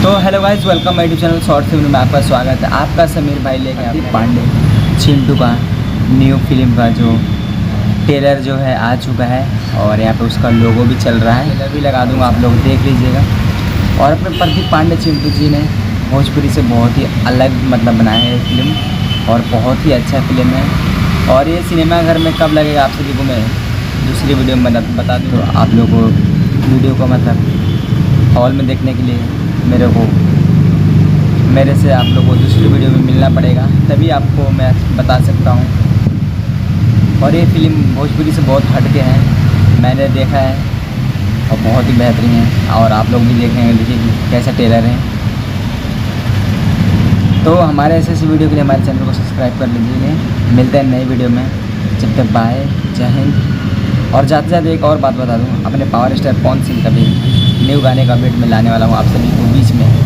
तो hello guys, welcome my YouTube channel short film में आपका स्वागत है। आपका समीर भाई लेके हार्दिक पांडे चिंटू का न्यू फिल्म का जो ट्रेलर जो है आ चुका है और यहाँ पे उसका लोगो भी चल रहा है। ट्रेलर भी लगा दूंगा, आप लोग देख लीजिएगा। और अपने प्रदीप पांडे चिंटू जी ने भोजपुरी से बहुत ही अलग बनाया है फिल्म और बहुत ही अच्छा फिल्म है। और ये सिनेमाघर में कब लगेगा आप सभी को मैं दूसरी वीडियो में बता दूँ। तो आप लोग को वीडियो को हॉल में देखने के लिए मेरे से आप लोग को दूसरी वीडियो में मिलना पड़ेगा, तभी आपको मैं बता सकता हूँ। और ये फिल्म भोजपुरी से बहुत हटके है, मैंने देखा है और बहुत ही बेहतरीन है। और आप लोग भी देखेंगे, देखिए कि कैसा ट्रेलर है। तो हमारे ऐसे वीडियो के लिए हमारे चैनल को सब्सक्राइब कर लीजिए। मिलते हैं नई वीडियो में, जब तक बाय, जय हिंद। और जाते जाते एक और बात बता दूँ, अपने पावर स्टार पवन सिंह का भी न्यू गाने का अपडेट में लाने वाला हूँ आप सभी को बीच में।